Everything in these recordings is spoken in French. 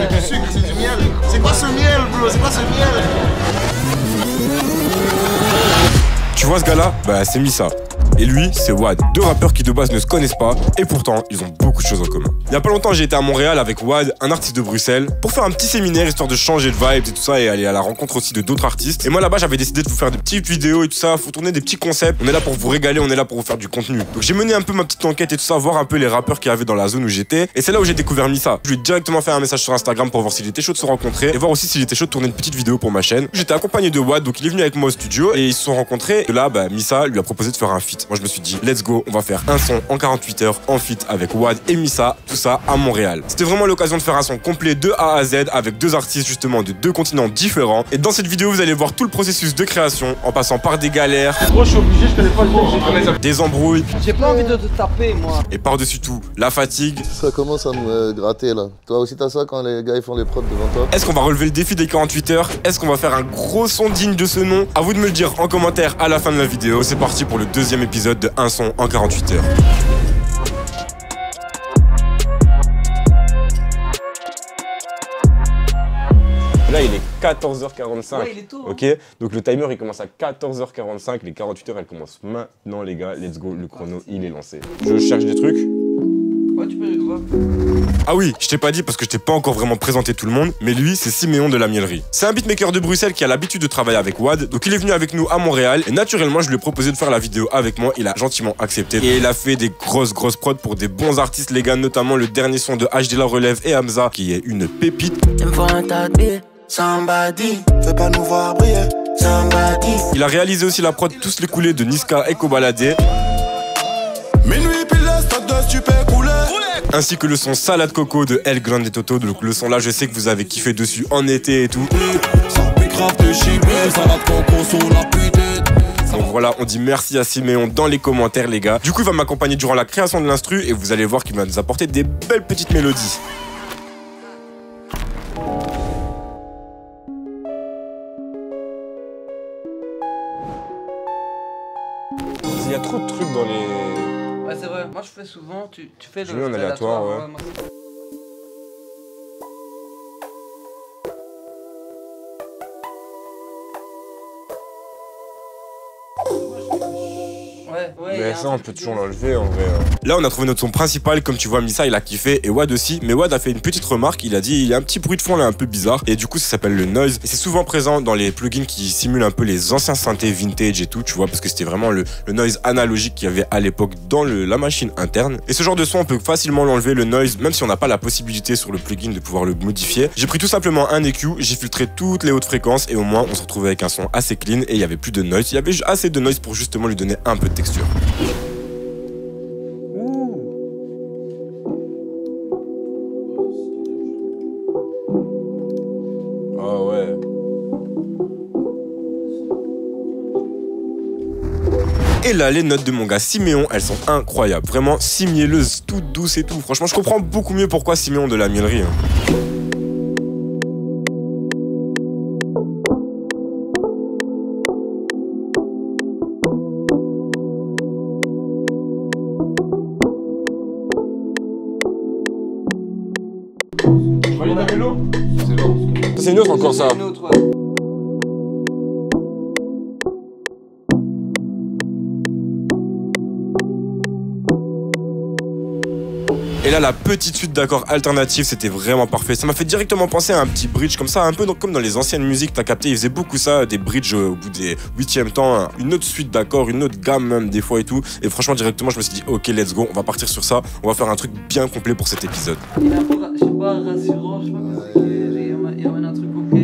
c'est du sucre, c'est du miel. C'est quoi ce miel, bro? C'est quoi ce miel? Tu vois ce gars-là? Bah c'est Missa. Et lui, c'est Wad. Deux rappeurs qui de base ne se connaissent pas, et pourtant, ils ont beaucoup de choses en commun. Il y a pas longtemps, j'ai été à Montréal avec Wad, un artiste de Bruxelles, pour faire un petit séminaire, histoire de changer de vibe et tout ça, et aller à la rencontre aussi de d'autres artistes. Et moi là-bas, j'avais décidé de vous faire des petites vidéos et tout ça, faut tourner des petits concepts. On est là pour vous régaler, on est là pour vous faire du contenu. Donc j'ai mené un peu ma petite enquête et tout ça, voir un peu les rappeurs qu'il y avait dans la zone où j'étais. Et c'est là où j'ai découvert Missa. Je lui ai directement fait un message sur Instagram pour voir s'il était chaud de se rencontrer, et voir aussi s'il était chaud de tourner une petite vidéo pour ma chaîne. J'étais accompagné de Wad, donc il est venu avec moi au studio, et ils se sont rencontrés. Et là, bah, Missa lui a proposé de faire un feat. Moi je me suis dit, let's go, on va faire un son en 48 heures en feat avec Wad et Missa, tout ça à Montréal. C'était vraiment l'occasion de faire un son complet de A à Z avec deux artistes justement de deux continents différents. Et dans cette vidéo, vous allez voir tout le processus de création en passant par des galères. Gros, je suis obligé, je connais pas le mot. Des embrouilles. J'ai pas envie de te taper, moi. Et par-dessus tout, la fatigue. Ça commence à me gratter là. Toi aussi t'as ça quand les gars ils font les prods devant toi? Est-ce qu'on va relever le défi des 48 heures? Est-ce qu'on va faire un gros son digne de ce nom? À vous de me le dire en commentaire à la fin de la vidéo. C'est parti pour le deuxième épisode de Un son en 48 heures. Là, il est 14h45. Ouais, il est tôt, hein. Ok, donc le timer il commence à 14h45. Les 48 heures elles commencent maintenant, les gars. Let's go, le chrono il est lancé. Je cherche des trucs. Ouais, tu peux le voir. Ah oui, je t'ai pas dit parce que je t'ai pas encore vraiment présenté tout le monde, mais lui, c'est Siméon de la Mielerie. C'est un beatmaker de Bruxelles qui a l'habitude de travailler avec Wad, donc il est venu avec nous à Montréal, et naturellement, je lui ai proposé de faire la vidéo avec moi, il a gentiment accepté, et il a fait des grosses prods pour des bons artistes, les gars, notamment le dernier son de HD La Relève et Hamza, qui est une pépite. Fais pas nous voir briller, somebody. Il a réalisé aussi la prod Tous les coulés de Niska et Kobalade. Minuit pile le stock de stupé coulé. Ainsi que le son Salade Coco de El Grande Toto. Donc le son là, je sais que vous avez kiffé dessus en été et tout. Sans pique grave de chibé, salade coco sous la pute. Donc voilà, on dit merci à Siméon dans les commentaires, les gars. Du coup, il va m'accompagner durant la création de l'instru et vous allez voir qu'il va nous apporter des belles petites mélodies. Il y a trop de trucs dans les... Ouais, c'est vrai. Moi, je fais souvent. Tu fais Je mets en aléatoire, ouais. Moi, ouais, mais ça, on peut toujours l'enlever en vrai. Là, on a trouvé notre son principal. Comme tu vois, Missa, il a kiffé. Et Wad aussi. Mais Wad a fait une petite remarque. Il a dit il y a un petit bruit de fond là un peu bizarre. Et du coup, ça s'appelle le noise. Et c'est souvent présent dans les plugins qui simulent un peu les anciens synthés vintage et tout. Tu vois, parce que c'était vraiment le noise analogique qu'il y avait à l'époque dans la machine interne. Et ce genre de son, on peut facilement l'enlever, le noise, même si on n'a pas la possibilité sur le plugin de pouvoir le modifier. J'ai pris tout simplement un EQ. J'ai filtré toutes les hautes fréquences. Et au moins, on se retrouvait avec un son assez clean. Et il y avait plus de noise. Il y avait assez de noise pour justement lui donner un peu de texture. Ah ouais. Et là, les notes de mon gars Siméon, elles sont incroyables. Vraiment si mielleuses, toutes douces et tout. Franchement, je comprends beaucoup mieux pourquoi Siméon de la Mielerie. C'est une autre encore ça. Une autre, ouais. Et là, la petite suite d'accords alternatifs, c'était vraiment parfait. Ça m'a fait directement penser à un petit bridge comme ça, un peu comme dans les anciennes musiques, t'as capté, ils faisaient beaucoup ça, des bridges au bout des 8e temps, une autre suite d'accords, une autre gamme même des fois et tout. Et franchement, directement, je me suis dit, ok, let's go, on va partir sur ça, on va faire un truc bien complet pour cet épisode. Il est un peu, je sais pas, rassurant, je sais pas comment c'est. Il ramène un truc ok.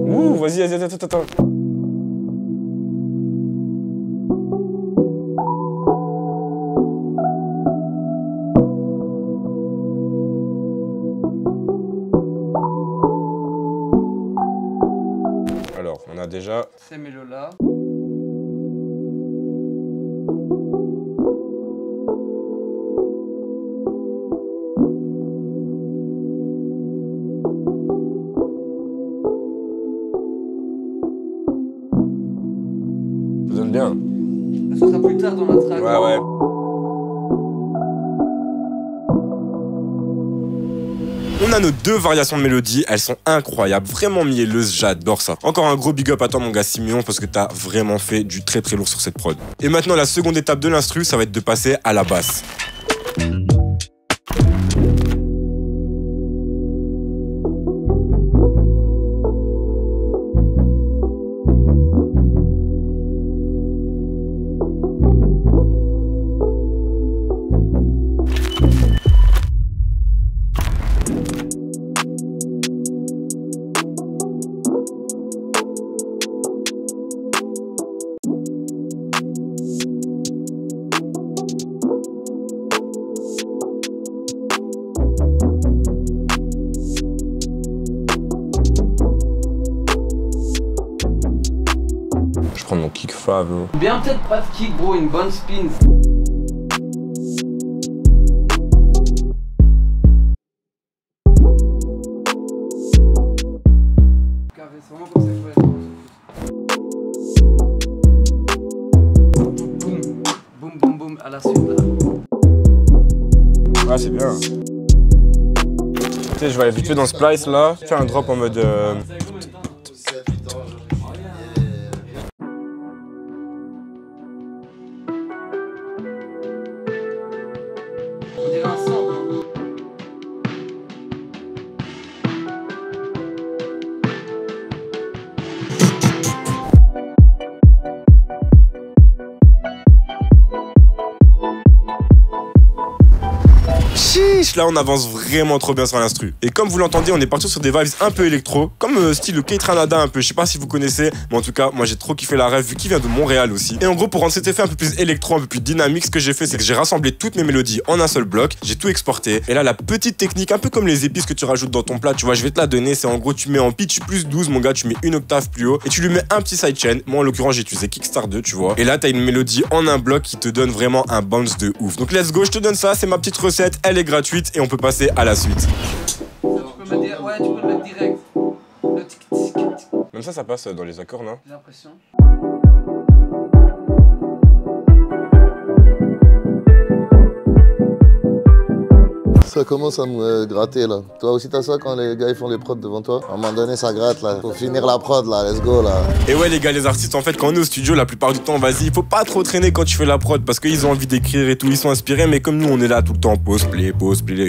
Ouh, vas-y, attends. Alors, on a déjà... C'est mélo-là. Ça donne bien. Ça sera plus tard dans la track. Ouais. On a nos deux variations de mélodie, elles sont incroyables, vraiment mielleuses, j'adore ça. Encore un gros big up à toi mon gars Simeon parce que t'as vraiment fait du très lourd sur cette prod. Et maintenant la seconde étape de l'instru, ça va être de passer à la basse. Je prends mon kick fave. Bien peut-être pas de kick bro, une bonne spin. C'est vraiment comme ça qu'il faut être. Boum, boum, boum, à la suite là. Ah c'est bien. Tu sais, je vais aller vite fait dans Splice là, faire un drop en mode... On dirait un sample. Chiche, là on avance vraiment trop bien sur l'instru. Et comme vous l'entendez, on est parti sur des vibes un peu électro, comme style K-Tranada un peu, je sais pas si vous connaissez, mais en tout cas, moi j'ai trop kiffé la rêve vu qu'il vient de Montréal aussi. Et en gros, pour rendre cet effet un peu plus électro, un peu plus dynamique, ce que j'ai fait, c'est que j'ai rassemblé toutes mes mélodies en un seul bloc, j'ai tout exporté. Et là, la petite technique, un peu comme les épices que tu rajoutes dans ton plat, tu vois, je vais te la donner, c'est en gros, tu mets en pitch plus 12, mon gars, tu mets une octave plus haut, et tu lui mets un petit sidechain. Moi en l'occurrence, j'ai utilisé Kickstar 2, tu vois. Et là, t'as une mélodie en un bloc qui te donne vraiment un bounce de ouf. Donc let's go, je te donne ça, c'est ma petite recette, elle est gratuite, et on peut passer à la suite. Tu peux mettre direct. Ouais, tu peux le mettre direct. Le tic tic tic. Même ça passe dans les accords, non? J'ai l'impression. Ça commence à me gratter là. Toi aussi t'as ça quand les gars ils font les prods devant toi? À un moment donné ça gratte là. Faut finir la prod là, let's go là. Et ouais les gars, les artistes en fait quand on est au studio la plupart du temps, vas-y, il faut pas trop traîner quand tu fais la prod parce qu'ils ont envie d'écrire et tout, ils sont inspirés, mais comme nous on est là tout le temps pause play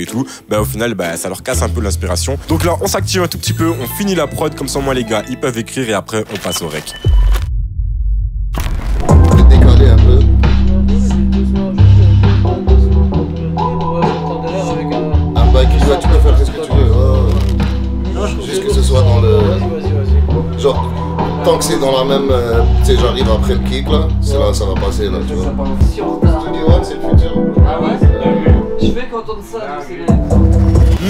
et tout, bah au final bah ça leur casse un peu l'inspiration. Donc là on s'active un tout petit peu, on finit la prod comme ça moi les gars ils peuvent écrire et après on passe au rec. Je vais décaler un peu. Un bac, toi tu peux faire ce que tu veux. Juste que ce soit dans le... Genre, tant que c'est dans la même... tu sais, j'arrive après le kick là, c'est là ça va passer là, tu vois. Studio One c'est le futur. Ah ouais? Je fais qu'entendre ça, donc c'est bien.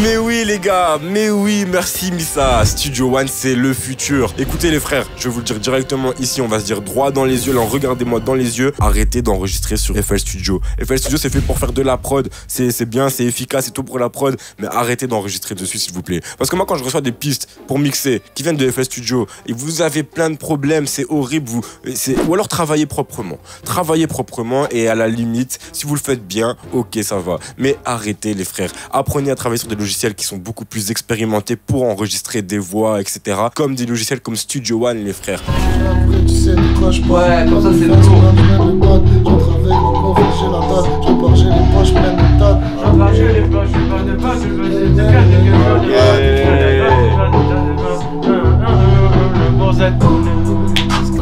Mais oui les gars, mais oui, merci Missa. Studio One c'est le futur. Écoutez les frères, je vais vous le dire directement ici, on va se dire droit dans les yeux, là regardez-moi dans les yeux. Arrêtez d'enregistrer sur FL Studio. FL Studio c'est fait pour faire de la prod, c'est bien, c'est efficace, c'est tout pour la prod, mais arrêtez d'enregistrer dessus s'il vous plaît. Parce que moi quand je reçois des pistes pour mixer qui viennent de FL Studio et vous avez plein de problèmes, c'est horrible, ou alors travaillez proprement et à la limite, si vous le faites bien, ok ça va. Mais arrêtez les frères, apprenez à travailler sur des logiciels qui sont beaucoup plus expérimentés pour enregistrer des voix, etc. Comme des logiciels comme Studio One, les frères. Après, tu sais de quoi je parle. Ouais, comme ça c'est lourd. J'entre avec mon conflit, j'ai la table. Je pars, j'ai les poches pleines de tas.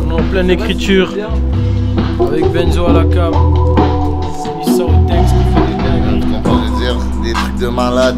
On est en pleine écriture avec Benzo à la cam. Il sort au texte, il fait des dingueries. Je comprends de dire des trucs de malade.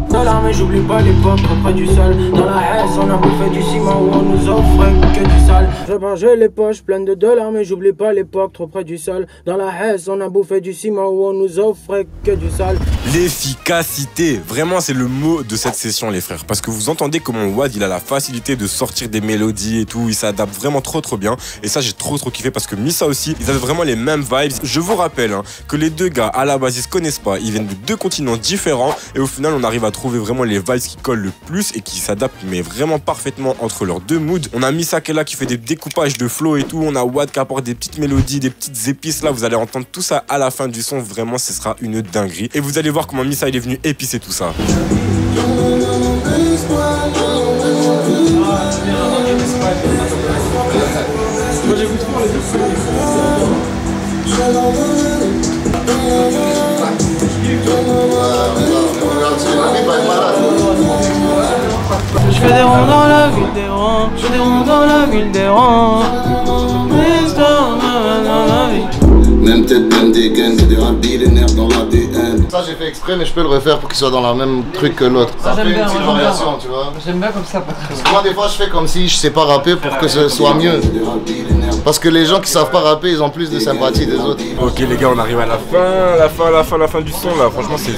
Dans l'armée, j'oublie pas l'époque, auprès du sol. Dans la haine, on a bouffé du ciment où on nous offrait que du sale. Je mangeais les poches pleines de dollars, mais j'oublie pas l'époque, trop près du sol. Dans la haine, on a bouffé du ciment où on nous offrait que du sale. L'efficacité, vraiment c'est le mot de cette session les frères. Parce que vous entendez comment Wad il a la facilité de sortir des mélodies et tout, il s'adapte vraiment trop bien. Et ça j'ai trop kiffé parce que Missa aussi, ils avaient vraiment les mêmes vibes. Je vous rappelle que les deux gars à la base ils se connaissent pas, ils viennent de deux continents différents et au final on arrive à trouver vraiment les vibes vibes qui collent le plus et qui s'adaptent mais vraiment parfaitement entre leurs deux moods. On a Missa qui est là qui fait des découpages de flow et tout. On a Wad qui apporte des petites mélodies, des petites épices. Là, vous allez entendre tout ça à la fin du son. Vraiment, ce sera une dinguerie. Et vous allez voir comment Missa il est venu épicer tout ça. Moi j'écoute fort les deux. Je fais des ronds dans la ville des ronds, je fais des ronds dans la ville des ronds. Même tête, même dégaine, des rats millénaires dans l'ADN. Ça j'ai fait exprès mais je peux le refaire pour qu'il soit dans la même truc que l'autre. Ça fait une petite variation, tu vois. J'aime bien comme ça. Parce que moi des fois je fais comme si je sais pas rapper pour que ce soit mieux. Parce que les gens qui savent pas rapper ils ont plus de sympathie des autres. Ok les gars, on arrive à la fin du son là. Franchement c'est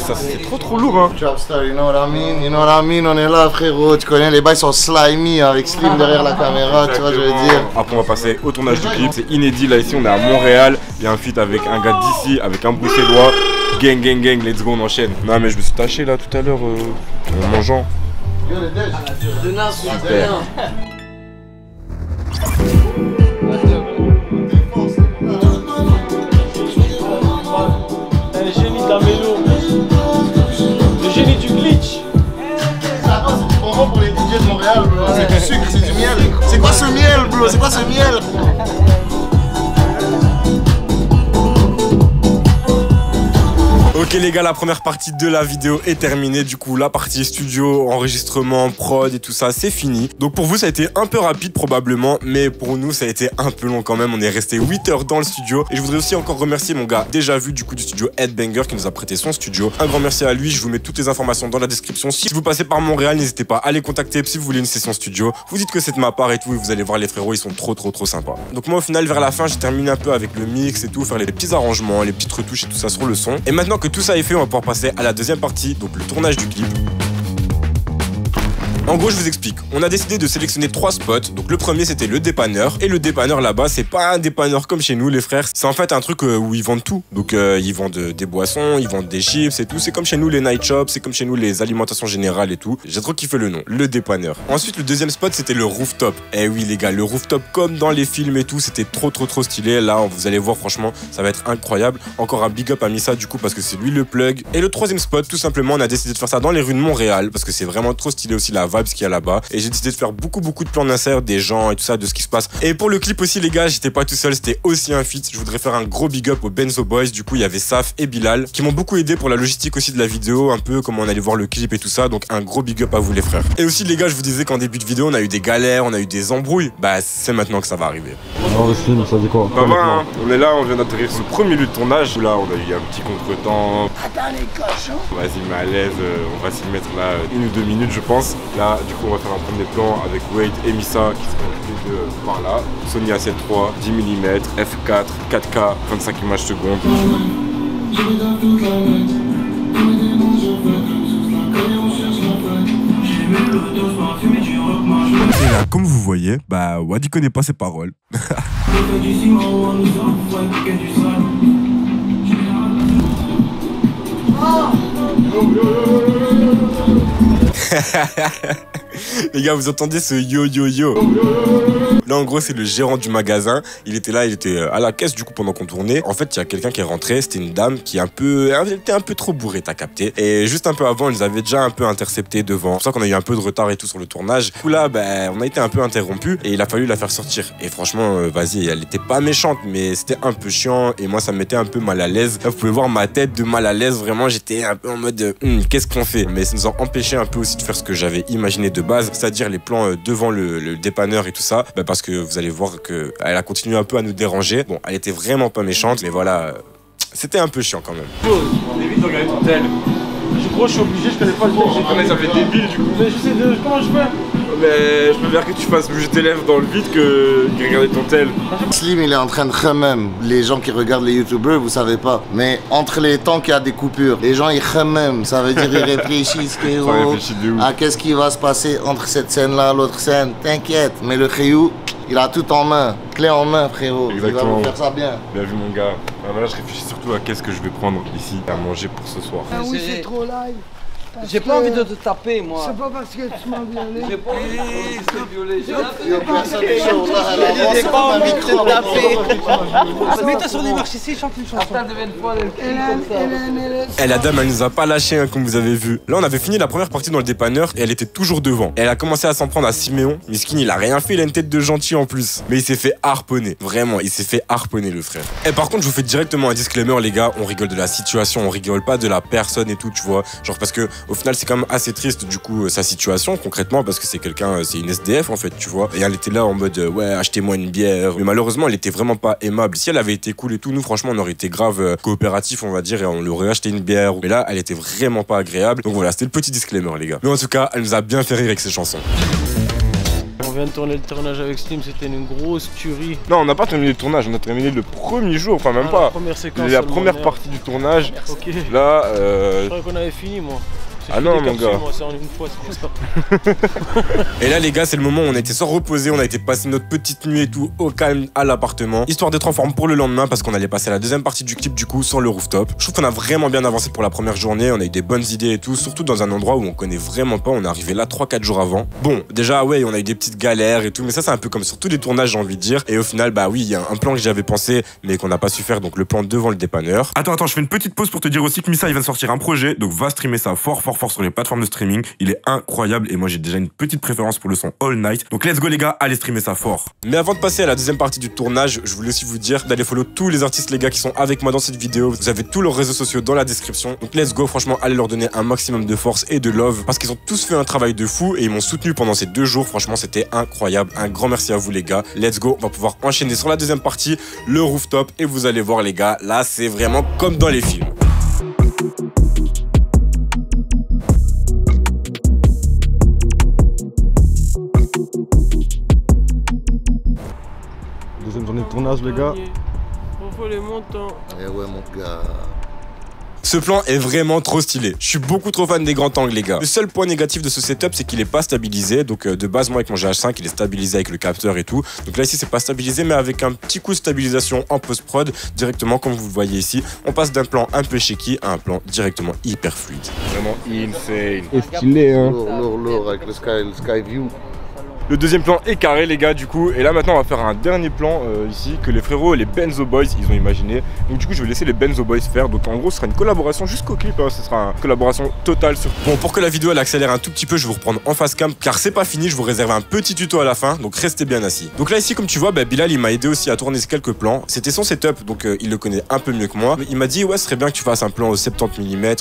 trop lourd hein. Trapstar, you know what I mean, you know what I mean, on est là frérot, tu connais les bails sont slimy avec Slim derrière la caméra, tu vois je veux dire. Après on va passer au tournage du clip, c'est inédit là ici, on est à Montréal, il y a un feat avec un gars d'ici, avec un bruxellois, gang, let's go on enchaîne. Non mais je me suis taché là tout à l'heure en mangeant. De nain, super. Le génie de la mélo. Le génie du glitch. Attends, c'est du bonbon pour les DJ de Montréal, bro. C'est du sucre, c'est du miel. C'est quoi ce miel, bro? C'est quoi ce miel? Ok les gars, la première partie de la vidéo est terminée. Du coup, la partie studio, enregistrement, prod et tout ça, c'est fini. Donc pour vous, ça a été un peu rapide probablement, mais pour nous, ça a été un peu long quand même. On est resté 8 heures dans le studio. Et je voudrais aussi encore remercier mon gars déjà vu du coup du studio Headbanger qui nous a prêté son studio. Un grand merci à lui. Je vous mets toutes les informations dans la description. Si vous passez par Montréal, n'hésitez pas à les contacter. Si vous voulez une session studio, vous dites que c'est de ma part et tout. Et vous allez voir les frérots, ils sont trop sympas. Donc moi au final, vers la fin, j'ai terminé un peu avec le mix et tout, faire les petits arrangements, les petites retouches et tout ça sur le son. Et maintenant que tout ça est fait, on va pouvoir passer à la deuxième partie, donc le tournage du clip. En gros, je vous explique. On a décidé de sélectionner 3 spots. Donc le premier, c'était le dépanneur. Et le dépanneur là-bas, c'est pas un dépanneur comme chez nous, les frères. C'est en fait un truc où ils vendent tout. Donc ils vendent des boissons, ils vendent des chips et tout. C'est comme chez nous les night shops, c'est comme chez nous les alimentations générales et tout. J'ai trop kiffé le nom, le dépanneur. Ensuite, le deuxième spot, c'était le rooftop. Eh oui, les gars, le rooftop comme dans les films et tout, c'était trop stylé. Là, vous allez voir, franchement, ça va être incroyable. Encore un big up à Missa du coup parce que c'est lui le plug. Et le troisième spot, tout simplement, on a décidé de faire ça dans les rues de Montréal parce que c'est vraiment trop stylé aussi la vibe qu'il y a là-bas. Et j'ai décidé de faire beaucoup de plans d'insert des gens et tout ça, de ce qui se passe. Et pour le clip aussi, les gars, j'étais pas tout seul, c'était aussi un feat. Je voudrais faire un gros big up aux Benzo Boys. Du coup, il y avait Saf et Bilal qui m'ont beaucoup aidé pour la logistique aussi de la vidéo, un peu comment on allait voir le clip et tout ça. Donc un gros big up à vous les frères. Et aussi les gars, je vous disais qu'en début de vidéo, on a eu des galères, on a eu des embrouilles. Bah c'est maintenant que ça va arriver. Alors Slim, ça dit quoi? Bah hein, on est là, on vient d'atterrir sur le premier lieu de tournage. Là, on a eu un petit contretemps. Attends les cochons. Vas-y, mais à l'aise, on va s'y mettre là 1 ou 2 minutes, je pense. Là, du coup, on va faire un premier plan avec Wade et Missa qui seront tous les deux par là. Sony A7 III, 10 mm, f4, 4K, 25 images secondes. Et là, comme vous voyez, bah Wadi connaît pas ses paroles. Les gars, vous entendez ce yo yo yo? Là en gros c'est le gérant du magasin. Il était là, il était à la caisse du coup pendant qu'on tournait. En fait il y a quelqu'un qui est rentré, c'était une dame qui était un peu trop bourrée, t'as capté. Et juste un peu avant, ils nous avaient déjà un peu intercepté devant. C'est pour ça qu'on a eu un peu de retard et tout sur le tournage. Du coup là, on a été un peu interrompu et il a fallu la faire sortir. Et franchement, vas-y, elle était pas méchante, mais c'était un peu chiant et moi ça me mettait un peu mal à l'aise. Là, vous pouvez voir ma tête de mal à l'aise. Vraiment, j'étais un peu en mode qu'est-ce qu'on fait? Mais ça nous a empêché un peu aussi de faire ce que j'avais imaginé de base, c'est-à-dire les plans devant le dépanneur et tout ça. Parce que vous allez voir qu'elle a continué un peu à nous déranger. Bon, elle était vraiment pas méchante, mais voilà, c'était un peu chiant quand même. On évite de regarder ton tel. Je suis obligé, je connais pas le tel. Ah mais ça fait débile du coup. Mais je sais comment je fais. Mais je préfère que tu fasses bouger tes lèvres dans le vide que regarder ton tel. Slim il est en train de khammam. Les gens qui regardent les youtubeurs, vous savez pas. Mais entre les temps qu'il y a des coupures, les gens ils khammam. Ça veut dire ils réfléchissent à qu'est-ce qui va se passer entre cette scène là, l'autre scène. T'inquiète, mais le Khayou, il a tout en main, clé en main frérot. Exactement. Il va vous faire ça bien. Bien vu mon gars. Là je réfléchis surtout à qu'est-ce que je vais prendre ici à manger pour ce soir. Ah oui c'est trop live. J'ai pas envie de te taper, moi. C'est pas parce que tu m'as violé. J'ai pas envie de te violer. Personne n'est chaud. Là, J'ai pas envie de te taper. Mets-toi sur des marches ici, chante une chanson. Et la dame, elle nous a pas lâché, hein, comme vous avez vu. Là, on avait fini la première partie dans le dépanneur et elle était toujours devant. Et elle a commencé à s'en prendre à Siméon. Miskin, il a rien fait, il a une tête de gentil en plus. Mais il s'est fait harponner. Vraiment, il s'est fait harponner, le frère. Et par contre, je vous fais directement un disclaimer, les gars. On rigole de la situation, on rigole pas de la personne et tout, tu vois. Genre, parce que au final, c'est quand même assez triste, du coup, sa situation, concrètement, parce que c'est quelqu'un, c'est une SDF, en fait, tu vois. Et elle était là en mode, ouais, achetez-moi une bière. Mais malheureusement, elle était vraiment pas aimable. Si elle avait été cool et tout, nous, franchement, on aurait été grave coopératif, on va dire, et on lui aurait acheté une bière. Mais là, elle était vraiment pas agréable. Donc voilà, c'était le petit disclaimer, les gars. Mais en tout cas, elle nous a bien fait rire avec ses chansons. On vient de tourner le tournage avec Slim, c'était une grosse tuerie. Non, on n'a pas terminé le tournage, on a terminé le premier jour, enfin même pas. La première séquence. La première partie du tournage. Ok. Là, Je croyais qu'on avait fini, moi. Ah non, mon gars. Moi, c'est en une fois, c'est pour ça. Et là, les gars, c'est le moment où on a été sans reposer, on a été passer notre petite nuit et tout au calme à l'appartement, histoire d'être en forme pour le lendemain parce qu'on allait passer à la deuxième partie du clip du coup sur le rooftop. Je trouve qu'on a vraiment bien avancé pour la première journée, on a eu des bonnes idées et tout, surtout dans un endroit où on connaît vraiment pas, on est arrivé là 3-4 jours avant. Bon, déjà, ouais, on a eu des petites galères et tout, mais ça, c'est un peu comme sur tous les tournages, j'ai envie de dire. Et au final, bah oui, il y a un plan que j'avais pensé, mais qu'on n'a pas su faire, donc le plan devant le dépanneur. Attends, je fais une petite pause pour te dire aussi que Missa, il vient de sortir un projet, donc va streamer ça fort sur les plateformes de streaming. Il est incroyable et moi j'ai déjà une petite préférence pour le son All Night. Donc let's go les gars, allez streamer ça fort. Mais avant de passer à la deuxième partie du tournage, je voulais aussi vous dire d'aller follow tous les artistes les gars qui sont avec moi dans cette vidéo. Vous avez tous leurs réseaux sociaux dans la description. Donc let's go, franchement allez leur donner un maximum de force et de love parce qu'ils ont tous fait un travail de fou et ils m'ont soutenu pendant ces 2 jours. Franchement c'était incroyable. Un grand merci à vous les gars. Let's go, on va pouvoir enchaîner sur la deuxième partie, le rooftop, et vous allez voir les gars, là c'est vraiment comme dans les films. Deuxième journée de tournage les gars. On faut les montants. Eh ouais, mon gars. Ce plan est vraiment trop stylé. Je suis beaucoup trop fan des grands angles les gars. Le seul point négatif de ce setup c'est qu'il est pas stabilisé. Donc de base moi avec mon GH5 il est stabilisé avec le capteur et tout. Donc là ici c'est pas stabilisé mais avec un petit coup de stabilisation en post-prod directement comme vous le voyez ici. On passe d'un plan un peu shaky à un plan directement hyper fluide. Vraiment insane. Et stylé hein. Lourd avec le sky view. Le deuxième plan est carré les gars du coup. Et là maintenant on va faire un dernier plan ici que les frérots et les Benzo Boys ils ont imaginé. Donc du coup je vais laisser les Benzo Boys faire. Donc en gros ce sera une collaboration jusqu'au clip hein. Ce sera une collaboration totale sur... Bon pour que la vidéo elle accélère un tout petit peu je vais vous reprendre en face cam car c'est pas fini. Je vous réserve un petit tuto à la fin. Donc restez bien assis. Donc là ici comme tu vois Bilal il m'a aidé aussi à tourner quelques plans. C'était son setup donc il le connaît un peu mieux que moi. Il m'a dit ouais ce serait bien que tu fasses un plan au 70 mm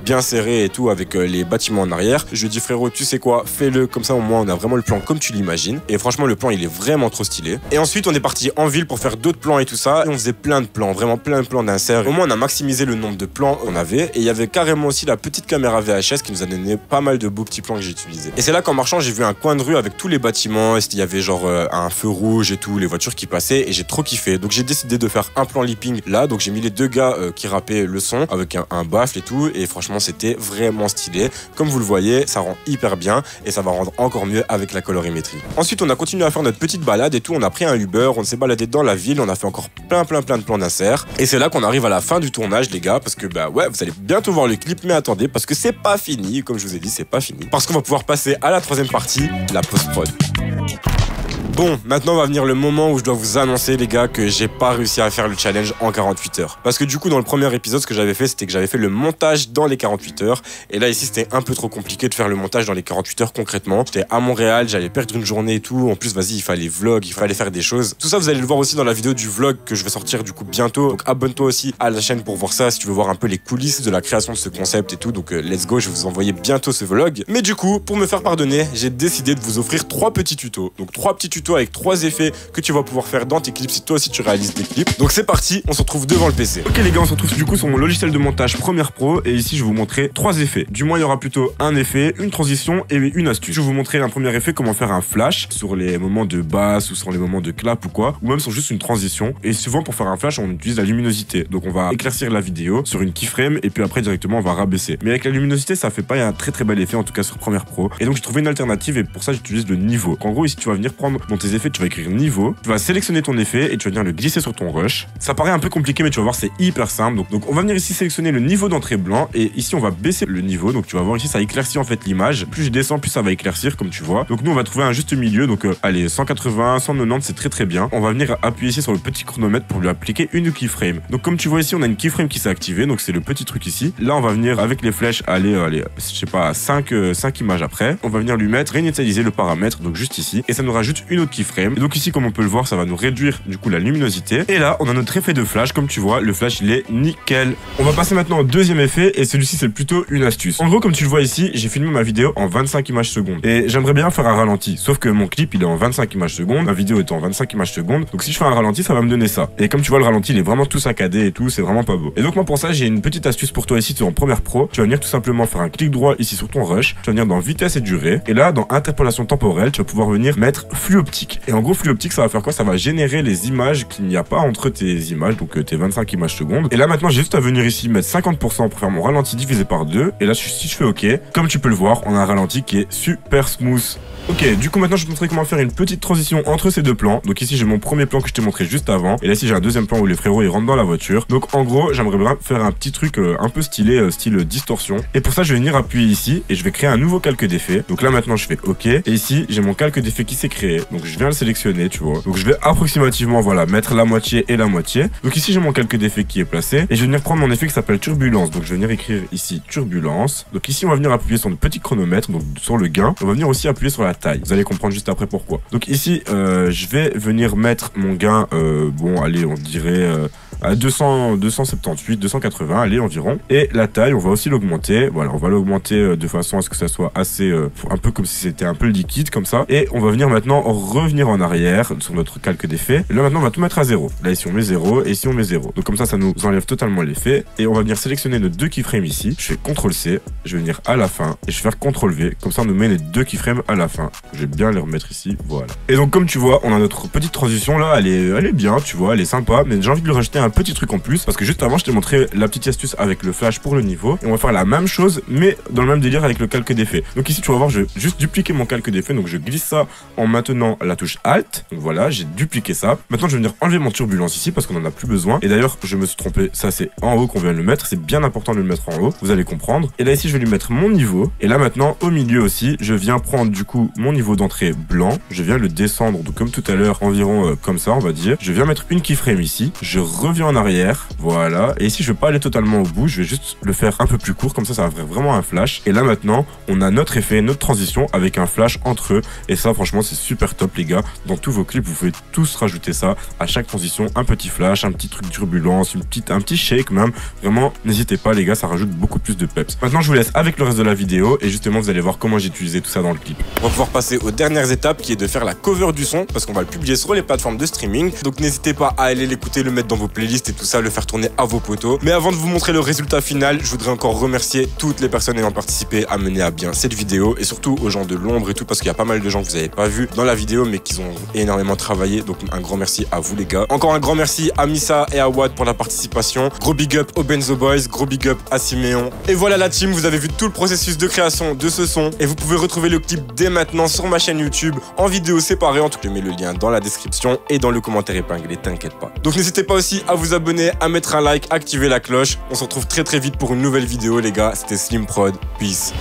bien serré et tout avec les bâtiments en arrière. Je lui ai dit frérot tu sais quoi fais-le comme ça au moins on a vraiment le plan comme tu l'imagines. Et franchement le plan il est vraiment trop stylé. Et ensuite on est parti en ville pour faire d'autres plans et tout ça. Et on faisait plein de plans, vraiment plein de plans d'insert. Au moins on a maximisé le nombre de plans qu'on avait. Et il y avait carrément aussi la petite caméra VHS qui nous a donné pas mal de beaux petits plans que j'ai utilisés. Et c'est là qu'en marchant j'ai vu un coin de rue avec tous les bâtiments. Il y avait genre un feu rouge et tout, les voitures qui passaient. Et j'ai trop kiffé. Donc j'ai décidé de faire un plan leaping là. Donc j'ai mis les 2 gars qui rappaient le son avec un baffle et tout. Et franchement c'était vraiment stylé. Comme vous le voyez ça rend hyper bien. Et ça va rendre encore mieux avec la colorimétrie. Ensuite on a continué à faire notre petite balade et tout, on a pris un Uber, on s'est baladé dans la ville, on a fait encore plein de plans d'insert. Et c'est là qu'on arrive à la fin du tournage les gars, parce que bah ouais, vous allez bientôt voir le clip, mais attendez, parce que c'est pas fini, comme je vous ai dit, c'est pas fini. Parce qu'on va pouvoir passer à la troisième partie, la post-prod. Bon, maintenant va venir le moment où je dois vous annoncer les gars que j'ai pas réussi à faire le challenge en 48 heures. Parce que du coup dans le premier épisode ce que j'avais fait c'était que j'avais fait le montage dans les 48 heures. Et là ici c'était un peu trop compliqué de faire le montage dans les 48 heures concrètement. J'étais à Montréal, j'allais perdre une journée et tout. En plus vas-y il fallait vlog, il fallait faire des choses. Tout ça vous allez le voir aussi dans la vidéo du vlog que je vais sortir du coup bientôt. Donc abonne-toi aussi à la chaîne pour voir ça si tu veux voir un peu les coulisses de la création de ce concept et tout. Donc let's go, je vais vous envoyer bientôt ce vlog. Mais du coup pour me faire pardonner j'ai décidé de vous offrir 3 petits tutos. Donc 3 petits tutos avec 3 effets que tu vas pouvoir faire dans tes clips si toi aussi tu réalises des clips. Donc c'est parti, on se retrouve devant le PC. Ok les gars, on se retrouve du coup sur mon logiciel de montage Premiere Pro et ici je vais vous montrer 3 effets. Du moins il y aura plutôt un effet, une transition et une astuce. Je vais vous montrer un premier effet, comment faire un flash sur les moments de basse ou sur les moments de clap ou quoi, ou même sur juste une transition. Et souvent pour faire un flash on utilise la luminosité. Donc on va éclaircir la vidéo sur une keyframe et puis après directement on va rabaisser. Mais avec la luminosité ça fait pas un très bel effet en tout cas sur Premiere Pro. Et donc j'ai trouvé une alternative et pour ça j'utilise le niveau. Donc, en gros ici tu vas venir prendre dans tes effets, tu vas écrire niveau. Tu vas sélectionner ton effet et tu vas venir le glisser sur ton rush. Ça paraît un peu compliqué, mais tu vas voir, c'est hyper simple. Donc on va venir ici sélectionner le niveau d'entrée blanc et ici on va baisser le niveau. Donc tu vas voir ici, ça éclaircit en fait l'image. Plus je descends, plus ça va éclaircir, comme tu vois. Donc nous on va trouver un juste milieu. Donc allez, 180, 190, c'est très bien. On va venir appuyer ici sur le petit chronomètre pour lui appliquer une keyframe. Donc comme tu vois ici, on a une keyframe qui s'est activée. Donc c'est le petit truc ici. Là on va venir avec les flèches aller je sais pas, 5 images après. On va venir lui mettre réinitialiser le paramètre, donc juste ici. Et ça nous rajoute une autre keyframe. Et donc ici, comme on peut le voir, ça va nous réduire du coup la luminosité. Et là, on a notre effet de flash. Comme tu vois, le flash, il est nickel. On va passer maintenant au deuxième effet. Et celui-ci, c'est plutôt une astuce. En gros, comme tu le vois ici, j'ai filmé ma vidéo en 25 images secondes. Et j'aimerais bien faire un ralenti. Sauf que mon clip, il est en 25 images secondes. Ma vidéo est en 25 images secondes. Donc si je fais un ralenti, ça va me donner ça. Et comme tu vois, le ralenti, il est vraiment tout saccadé et tout. C'est vraiment pas beau. Et donc moi, pour ça, j'ai une petite astuce pour toi ici. Tu es en Premiere Pro. Tu vas venir tout simplement faire un clic droit ici sur ton rush. Tu vas venir dans vitesse et durée. Et là, dans interpolation temporelle, tu vas pouvoir venir mettre flux optique. Et en gros, flux optique, ça va faire quoi? Ça va générer les images qu'il n'y a pas entre tes images, donc tes 25 images secondes. Et là, maintenant, j'ai juste à venir ici mettre 50% pour faire mon ralenti divisé par 2. Et là, si je fais OK, comme tu peux le voir, on a un ralenti qui est super smooth. Ok, du coup maintenant je vais te montrer comment faire une petite transition entre ces deux plans. Donc ici j'ai mon premier plan que je t'ai montré juste avant. Et là ici j'ai un deuxième plan où les frérots ils rentrent dans la voiture. Donc en gros j'aimerais bien faire un petit truc un peu stylé, style distorsion. Et pour ça je vais venir appuyer ici et je vais créer un nouveau calque d'effet. Donc là maintenant je fais OK. Et ici j'ai mon calque d'effet qui s'est créé. Donc je viens le sélectionner, tu vois. Donc je vais approximativement voilà mettre la moitié et la moitié. Donc ici j'ai mon calque d'effet qui est placé. Et je vais venir prendre mon effet qui s'appelle turbulence. Donc je vais venir écrire ici turbulence. Donc ici on va venir appuyer sur le petit chronomètre, donc sur le gain. On va venir aussi appuyer sur la taille. Vous allez comprendre juste après pourquoi. Donc ici, je vais venir mettre mon gain, bon allez, on dirait à 278, 280, allez environ. Et la taille, on va aussi l'augmenter. Voilà, on va l'augmenter de façon à ce que ça soit assez, un peu comme si c'était un peu liquide comme ça. Et on va venir maintenant revenir en arrière sur notre calque d'effet. Et là maintenant, on va tout mettre à 0. Là ici, on met 0 et ici, on met 0. Donc comme ça nous enlève totalement l'effet. Et on va venir sélectionner nos deux keyframes ici. Je fais CTRL-C, je vais venir à la fin et je vais faire CTRL-V. Comme ça, on nous met les deux keyframes à la fin. Je vais bien les remettre ici, voilà. Et donc comme tu vois, on a notre petite transition là, elle est bien, tu vois, elle est sympa. Mais j'ai envie de lui rajouter un petit truc en plus parce que juste avant, je t'ai montré la petite astuce avec le flash pour le niveau. Et on va faire la même chose, mais dans le même délire avec le calque d'effet. Donc ici, tu vas voir, je vais juste dupliquer mon calque d'effet. Donc je glisse ça en maintenant la touche Alt. Donc voilà, j'ai dupliqué ça. Maintenant, je vais venir enlever mon turbulence ici parce qu'on en a plus besoin. Et d'ailleurs, je me suis trompé. Ça, c'est en haut qu'on vient de le mettre. C'est bien important de le mettre en haut. Vous allez comprendre. Et là, ici, je vais lui mettre mon niveau. Et là, maintenant, au milieu aussi, je viens prendre du coup mon niveau d'entrée blanc. Je viens le descendre, donc comme tout à l'heure, environ comme ça, on va dire. Je viens mettre une keyframe ici. Je reviens en arrière. Voilà. Et ici, je vais pas aller totalement au bout. Je vais juste le faire un peu plus court. Comme ça va faire vraiment un flash. Et là, maintenant, on a notre effet, notre transition avec un flash entre eux. Et ça, franchement, c'est super top, les gars. Dans tous vos clips, vous pouvez tous rajouter ça. À chaque transition, un petit flash, un petit truc de turbulence, un petit shake même. Vraiment, n'hésitez pas, les gars, ça rajoute beaucoup plus de peps. Maintenant, je vous laisse avec le reste de la vidéo. Et justement, vous allez voir comment j'ai utilisé tout ça dans le clip. On va pouvoir passer aux dernières étapes qui est de faire la cover du son parce qu'on va le publier sur les plateformes de streaming. Donc n'hésitez pas à aller l'écouter, le mettre dans vos playlists et tout ça, le faire tourner à vos potos. Mais avant de vous montrer le résultat final, je voudrais encore remercier toutes les personnes ayant participé à mener à bien cette vidéo et surtout aux gens de l'ombre et tout parce qu'il y a pas mal de gens que vous n'avez pas vu dans la vidéo mais qui ont énormément travaillé. Donc un grand merci à vous les gars. Encore un grand merci à Missa et à Wad pour la participation. Gros big up aux Benzo Boys, gros big up à Siméon. Et voilà la team, vous avez vu tout le processus de création de ce son et vous pouvez retrouver le clip dès maintenant sur ma chaîne YouTube en vidéo séparée. En tout cas, je mets le lien dans la description et dans le commentaire épinglé, t'inquiète pas. Donc n'hésitez pas aussi à vous abonner, à mettre un like, activer la cloche. On se retrouve très vite pour une nouvelle vidéo les gars. C'était Slim Prod, peace.